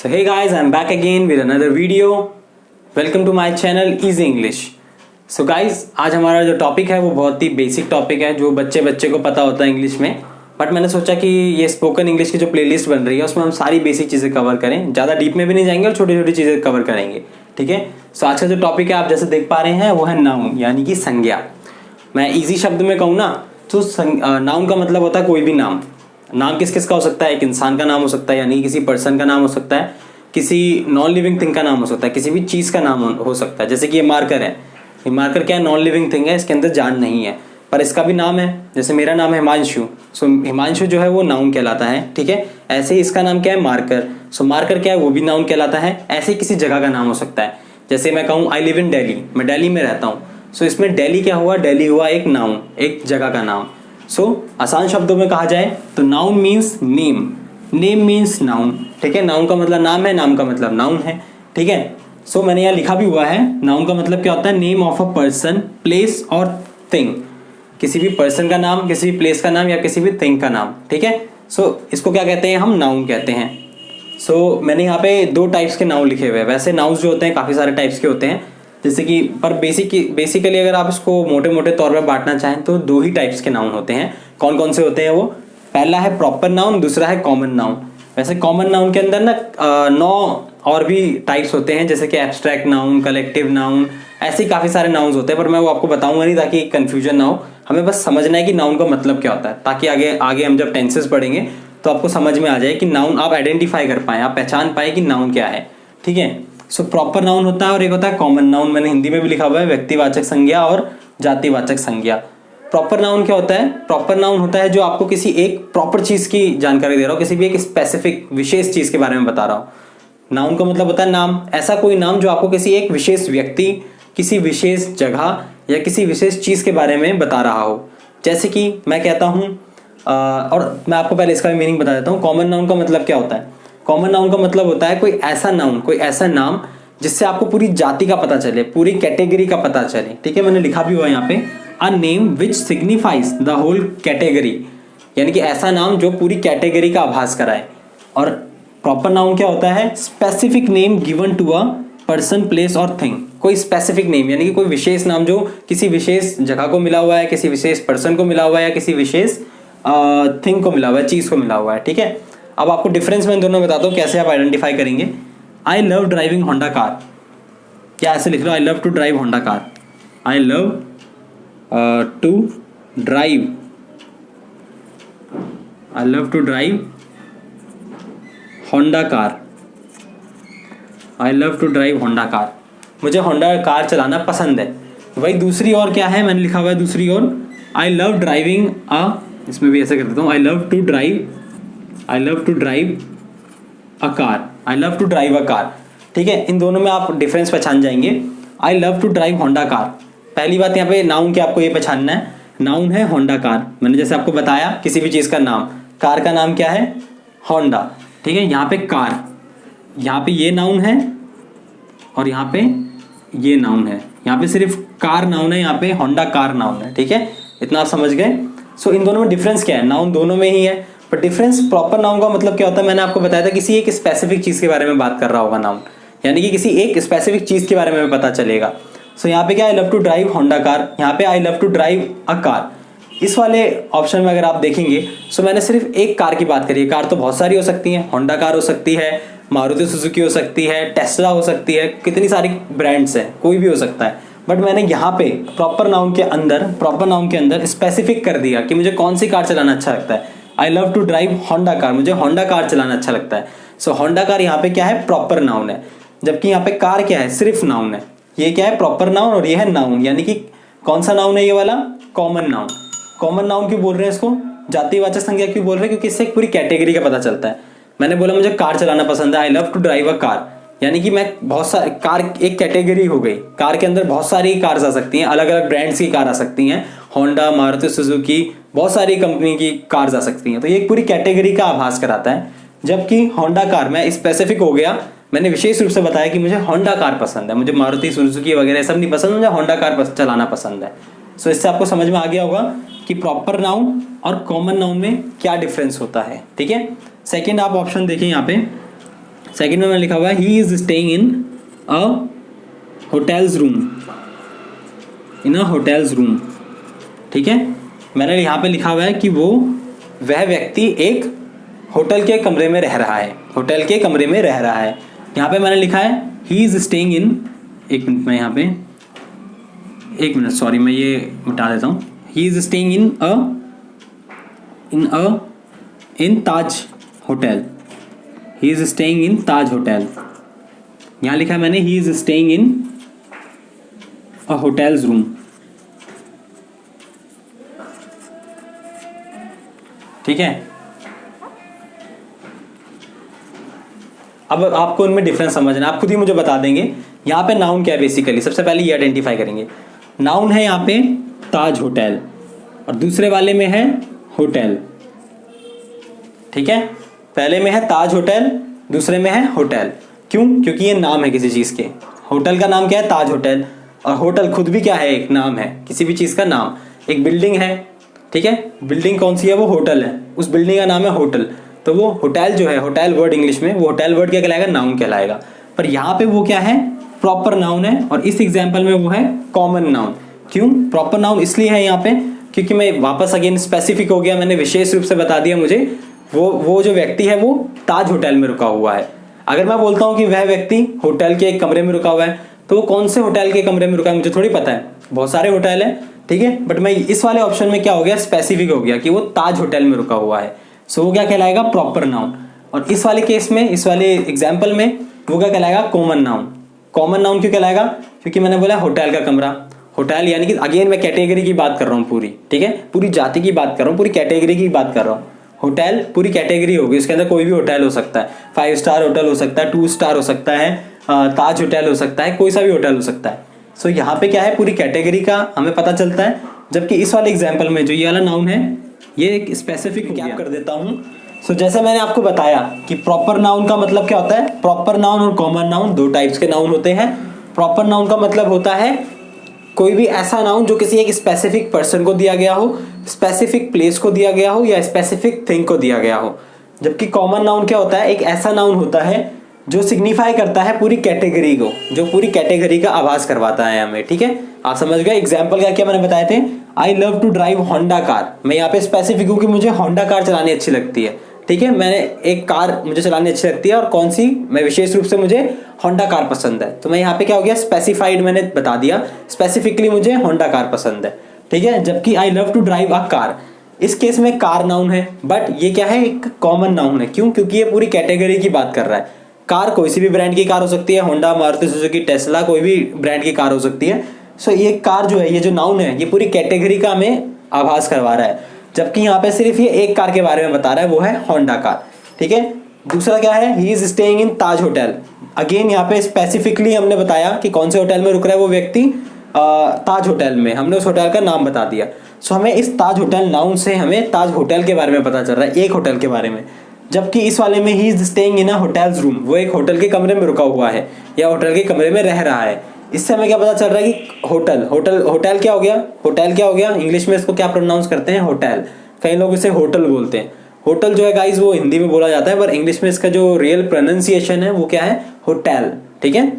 So hey guys, I'm back again with another video. Welcome to my channel Easy English. So guys, आज हमारा जो topic है वो बहुत ही बेसिक टॉपिक है जो बच्चे को पता होता है इंग्लिश में. बट मैंने सोचा कि ये स्पोकन इंग्लिश की जो प्लेलिस्ट बन रही है उसमें हम सारी बेसिक चीज़ें कवर करें. ज़्यादा डीप में भी नहीं जाएंगे और छोटी छोटी चीज़ें कवर करेंगे. ठीक है. सो आज का जो टॉपिक है आप जैसे देख पा रहे हैं वो है नाउन यानी कि संज्ञा. मैं ईजी शब्द में कहूँ ना तो नाउन का मतलब होता है कोई भी नाम. नाम किस किस का हो सकता है. एक इंसान का नाम हो सकता है यानी किसी पर्सन का नाम हो सकता है, किसी नॉन लिविंग थिंग का नाम हो सकता है, किसी भी चीज़ का नाम हो सकता है. जैसे कि ये मार्कर है. ये मार्कर क्या है, नॉन लिविंग थिंग है, इसके अंदर जान नहीं है पर इसका भी नाम है. जैसे मेरा नाम है हिमांशु. सो हिमांशु जो है वो नाउन कहलाता है. ठीक है. ऐसे ही इसका नाम क्या है, मार्कर. सो मार्कर क्या है, वो भी नाउन कहलाता है. ऐसे किसी जगह का नाम हो सकता है. जैसे मैं कहूँ आई लिव इन दिल्ली, मैं दिल्ली में रहता हूँ. सो इसमें दिल्ली क्या हुआ, दिल्ली हुआ एक नाउन, एक जगह का नाम. सो आसान शब्दों में कहा जाए तो noun means name. Name means noun. ठीक है. नाउन का मतलब नाम है, नाम का मतलब नाउन है. ठीक है. सो मैंने यहाँ लिखा भी हुआ है. नाउन का मतलब क्या होता है, name of a person, place और थिंग. किसी भी पर्सन का नाम, किसी भी प्लेस का नाम या किसी भी थिंग का नाम. ठीक है. सो इसको क्या कहते हैं, हम नाउन कहते हैं. सो मैंने यहाँ पे दो टाइप्स के नाउन लिखे हुए हैं. वैसे नाउन्स जो होते हैं काफ़ी सारे टाइप्स के होते हैं. जैसे कि पर बेसिकली अगर आप इसको मोटे मोटे तौर पर बांटना चाहें तो दो ही टाइप्स के नाउन होते हैं. कौन कौन से होते हैं वो, पहला है प्रॉपर नाउन, दूसरा है कॉमन नाउन. वैसे कॉमन नाउन के अंदर ना 9 और भी टाइप्स होते हैं जैसे कि एब्स्ट्रैक्ट नाउन, कलेक्टिव नाउन, ऐसे काफ़ी सारे नाउन्स होते हैं. पर मैं वो आपको बताऊंगा नहीं ताकि कन्फ्यूजन ना हो. हमें बस समझना है कि नाउन का मतलब क्या होता है ताकि आगे हम जब टेंसेस पढ़ेंगे तो आपको समझ में आ जाए कि नाउन आप आइडेंटिफाई कर पाएँ, आप पहचान पाए कि नाउन क्या है. ठीक है. सो प्रॉपर नाउन होता है और एक होता है कॉमन नाउन. मैंने हिंदी में भी लिखा हुआ है व्यक्तिवाचक संज्ञा और जातिवाचक संज्ञा. प्रॉपर नाउन क्या होता है, प्रॉपर नाउन होता है जो आपको किसी एक प्रॉपर चीज़ की जानकारी दे रहा हो, किसी भी एक स्पेसिफिक विशेष चीज़ के बारे में बता रहा हो. नाउन का मतलब होता है नाम, ऐसा कोई नाम जो आपको किसी एक विशेष व्यक्ति, किसी विशेष जगह या किसी विशेष चीज़ के बारे में बता रहा हो. जैसे कि मैं कहता हूँ और मैं आपको पहले इसका भी मीनिंग बता देता हूँ. कॉमन नाउन का मतलब क्या होता है, कॉमन नाउन का मतलब होता है कोई ऐसा नाउन, कोई ऐसा नाम जिससे आपको पूरी जाति का पता चले, पूरी कैटेगरी का पता चले. ठीक है. मैंने लिखा भी हुआ है यहाँ पे, a name which signifies the whole category, यानी कि ऐसा नाम जो पूरी कैटेगरी का आभास कराए. और प्रॉपर नाउन क्या होता है, specific name given to a person, place और थिंग. कोई स्पेसिफिक नेम यानी कि कोई विशेष नाम जो किसी विशेष जगह को मिला हुआ है, किसी विशेष पर्सन को मिला हुआ है या किसी विशेष थिंग को मिला हुआ है, चीज़ को मिला हुआ है. ठीक है. अब आपको डिफरेंस मैं दोनों बताता हूँ कैसे आप आइडेंटिफाई करेंगे. I love driving Honda car, क्या ऐसे लिख लो, I love to drive Honda car. I love to drive, I love to drive Honda car. I love to drive Honda car, मुझे होंडा कार चलाना पसंद है. वही दूसरी ओर क्या है, मैंने लिखा हुआ है दूसरी ओर, आई लव ड्राइविंग इसमें भी ऐसे कर देता हूँ, I love to drive a car. I love to drive a car. ठीक है. इन दोनों में आप डिफरेंस पहचान जाएंगे. I love to drive Honda car, पहली बात यहाँ पे नाउन क्या आपको ये पहचानना है, नाउन है होंडा कार. मैंने जैसे आपको बताया किसी भी चीज़ का नाम, कार का नाम क्या है, होंडा. ठीक है. यहाँ पे कार, यहाँ पे ये नाउन है और यहाँ पे ये नाउन है. यहाँ पे सिर्फ कार नाउन है, यहाँ पे होंडा कार नाउन है. ठीक है. इतना आप समझ गए. सो इन दोनों में डिफरेंस क्या है, नाउन दोनों में ही है पर डिफरेंस प्रॉपर नाउन का मतलब क्या होता है, मैंने आपको बताया था किसी एक स्पेसिफिक चीज़ के बारे में बात कर रहा होगा नाउन, यानी कि किसी एक स्पेसिफिक चीज़ के बारे में पता चलेगा. सो यहाँ पे क्या, I love to drive Honda car, यहाँ पे I love to drive a car. इस वाले ऑप्शन में अगर आप देखेंगे सो मैंने सिर्फ एक कार की बात करी है. कार तो बहुत सारी हो सकती हैं, होंडा कार हो सकती है, मारुति सुजुकी हो सकती है, टेस्ला हो सकती है, कितनी सारी ब्रांड्स हैं, कोई भी हो सकता है. बट मैंने यहाँ पे प्रॉपर नाउन के अंदर स्पेसिफिक कर दिया कि मुझे कौन सी कार चलाना अच्छा लगता है. I love to drive Honda car, मुझे होंडा कार चलाना अच्छा लगता है. सो होंडा कार यहाँ पे क्या है, प्रॉपर नाउन है. जबकि यहाँ पे कार क्या है, सिर्फ नाउन है. ये क्या है, प्रॉपर नाउन और ये है नाउन, यानी कि कौन सा नाउन है ये वाला, कॉमन नाउन. कॉमन नाउन क्यों बोल रहे हैं इसको, जातिवाचक संज्ञा क्यों बोल रहे हैं, क्योंकि इससे एक पूरी कैटेगरी का पता चलता है. मैंने बोला मुझे कार चलाना पसंद है, I love to drive a car, यानी कि मैं बहुत सारी कार, एक कैटेगरी हो गई. कार के अंदर बहुत सारी कार्स आ सकती हैं, अलग अलग ब्रांड्स की कार आ सकती हैं, होंडा, मारुति सुजुकी, बहुत सारी कंपनी की कार्स आ सकती हैं. तो ये एक पूरी कैटेगरी का आभास कराता है. जबकि होंडा कार मैं स्पेसिफिक हो गया, मैंने विशेष रूप से बताया कि मुझे होंडा कार पसंद है, मुझे मारुति सुजुकी वगैरह सब नहीं पसंद, मुझे होंडा कार चलाना पसंद है. सो इससे आपको समझ में आ गया होगा कि प्रॉपर नाउन और कॉमन नाउन में क्या डिफरेंस होता है. ठीक है. सेकेंड आप ऑप्शन देखें यहाँ पे, सेकंड में मैंने लिखा हुआ है ही is staying in a hotels room, in a hotels room. ठीक है, मैंने यहाँ पे लिखा हुआ है कि वह व्यक्ति एक होटल के कमरे में रह रहा है, होटल के कमरे में रह रहा है। यहाँ पे मैंने लिखा है ही इज स्टेइंग इन, एक मिनट मैं यहाँ पे, एक मिनट सॉरी मैं ये मिटा देता हूँ। ही is staying in Taj hotel, he is staying in Taj hotel. यहाँ लिखा है मैंने ही is staying in a hotels room. ठीक है, अब आपको इनमें डिफरेंस समझना, आप खुद ही मुझे बता देंगे। यहाँ पे नाउन क्या है बेसिकली, सबसे पहले ये आइडेंटिफाई करेंगे। नाउन है यहाँ पे ताज होटल और दूसरे वाले में है होटल। ठीक है, पहले में है ताज होटल, दूसरे में है होटल। क्यों? क्योंकि ये नाम है किसी चीज़ के। होटल का नाम क्या है? ताज होटल। और होटल खुद भी क्या है? एक नाम है, किसी भी चीज़ का नाम। एक बिल्डिंग है, ठीक है, बिल्डिंग कौन सी है? वो होटल है, उस बिल्डिंग का नाम है होटल। तो वो होटल जो है, होटल वर्ड इंग्लिश में, वो होटल वर्ड क्या कहलाएगा? नाउन कहलाएगा। पर यहाँ पे वो क्या है? प्रॉपर नाउन है। और इस एग्जाम्पल में वो है कॉमन नाउन। क्यों प्रॉपर नाउन? इसलिए है यहाँ पे क्योंकि मैं वापस अगेन स्पेसिफिक हो गया, मैंने विशेष रूप से बता दिया मुझे वो जो व्यक्ति है वो ताज होटल में रुका हुआ है। अगर मैं बोलता हूँ कि वह व्यक्ति होटल के एक कमरे में रुका हुआ है, तो वो कौन से होटल के कमरे में रुका है मुझे थोड़ी पता है, बहुत सारे होटल है, ठीक है। बट मैं इस वाले ऑप्शन में क्या हो गया? स्पेसिफिक हो गया कि वो ताज होटल में रुका हुआ है। सो वो क्या कहलाएगा? Proper noun. और इस वाले केस में, इस वाले एग्जाम्पल में वो क्या कहलाएगा? Common noun. कॉमन नाउन क्यों कहलाएगा? क्योंकि मैंने बोला होटल का कमरा, होटल यानी कि अगेन मैं कैटेगरी की बात कर रहा हूँ पूरी, ठीक है, पूरी जाति की बात कर रहा हूँ, पूरी कैटेगरी की बात कर रहा हूँ। होटल पूरी कैटेगरी होगी, उसके अंदर कोई भी होटल हो सकता है, 5 स्टार होटल हो सकता है, 2 स्टार हो सकता है, ताज होटल हो सकता है, कोई सा भी होटल हो सकता है। सो यहाँ पे क्या है? पूरी कैटेगरी का हमें पता चलता है। जबकि इस वाले एग्जाम्पल में जो ये वाला नाउन है, ये एक स्पेसिफिक गैप कर देता हूँ। सो जैसे मैंने आपको बताया कि प्रॉपर नाउन का मतलब क्या होता है? प्रॉपर नाउन और कॉमन नाउन दो टाइप्स के नाउन होते हैं। प्रॉपर नाउन का मतलब होता है कोई भी ऐसा नाउन जो किसी एक स्पेसिफिक पर्सन को दिया गया हो, स्पेसिफिक प्लेस को दिया गया हो, या स्पेसिफिक थिंग को दिया गया हो। जबकि कॉमन नाउन क्या होता है? एक ऐसा नाउन होता है जो सिग्निफाई करता है पूरी कैटेगरी को, जो पूरी कैटेगरी का आभास करवाता है हमें, ठीक है। आप समझ गए? एग्जाम्पल क्या क्या मैंने बताए थे? I love to drive Honda car. मैं यहाँ पे स्पेसिफिक हूँ कि मुझे होंडा कार चलानी अच्छी लगती है, ठीक है। मैंने एक कार मुझे चलानी अच्छी लगती है, और कौन सी? मैं विशेष रूप से मुझे होंडा कार पसंद है। तो मैं यहाँ पे क्या हो गया? स्पेसिफाइड मैंने बता दिया, स्पेसिफिकली मुझे होंडा कार पसंद है, ठीक है। जबकि I love to drive a car, इस केस में कार नाउन है, बट ये क्या है? एक कॉमन नाउन है। क्यों? क्योंकि ये पूरी कैटेगरी की बात कर रहा है। कार कोई सी भी ब्रांड की कार हो सकती है, होंडा, मारुति सुजुकी, टेस्ला, कोई भी ब्रांड की कार हो सकती है। सो ये कार जो है, ये जो नाउन है, ये पूरी कैटेगरी का हमें आभास करवा रहा है। जबकि यहाँ पे सिर्फ ये एक कार के बारे में बता रहा है, वो है होंडा कार, ठीक है। दूसरा क्या है? ही is staying in Taj hotel. Again यहाँ पे स्पेसिफिकली हमने बताया कि कौन से होटल में रुक रहा है वो व्यक्ति, ताज होटल में। हमने उस होटल का नाम बता दिया। सो हमें इस ताज होटल नाउन से हमें ताज होटल के बारे में पता चल रहा है, एक होटल के बारे में। जबकि इस वाले में ही is staying in a hotels room, वो एक होटल के कमरे में रुका हुआ है या होटल के कमरे में रह रहा है। इससे हमें क्या पता चल रहा है कि होटल क्या हो गया? होटल क्या हो गया? इंग्लिश में इसको क्या प्रोनाउंस करते हैं? होटल। कई लोग इसे होटल बोलते हैं। होटल जो है गाइस वो हिंदी में बोला जाता है, पर इंग्लिश में इसका जो रियल प्रोनाउंसिएशन है वो क्या है? होटल, ठीक है।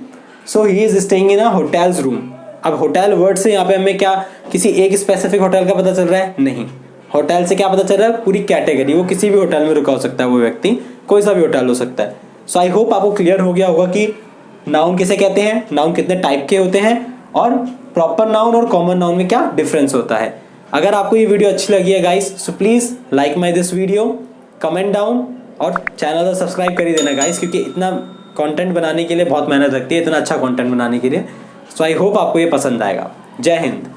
So he is staying in a hotels room. अब होटल वर्ड से यहाँ पे हमें क्या किसी एक स्पेसिफिक होटल का पता चल रहा है? नहीं। होटल से क्या पता चल रहा है? पूरी कैटेगरी, वो किसी भी होटल में रुका हो सकता है वो व्यक्ति, कोई सा भी होटल हो सकता है। सो आई होप आपको क्लियर हो गया होगा कि नाउन किसे कहते हैं, नाउन कितने टाइप के होते हैं, और प्रॉपर नाउन और कॉमन नाउन में क्या डिफरेंस होता है। अगर आपको ये वीडियो अच्छी लगी है guys, so please like my this video, comment down, और चैनल को सब्सक्राइब कर ही देना गाइस, क्योंकि इतना कंटेंट बनाने के लिए बहुत मेहनत लगती है, इतना अच्छा कंटेंट बनाने के लिए। सो आई होप आपको ये पसंद आएगा। जय हिंद।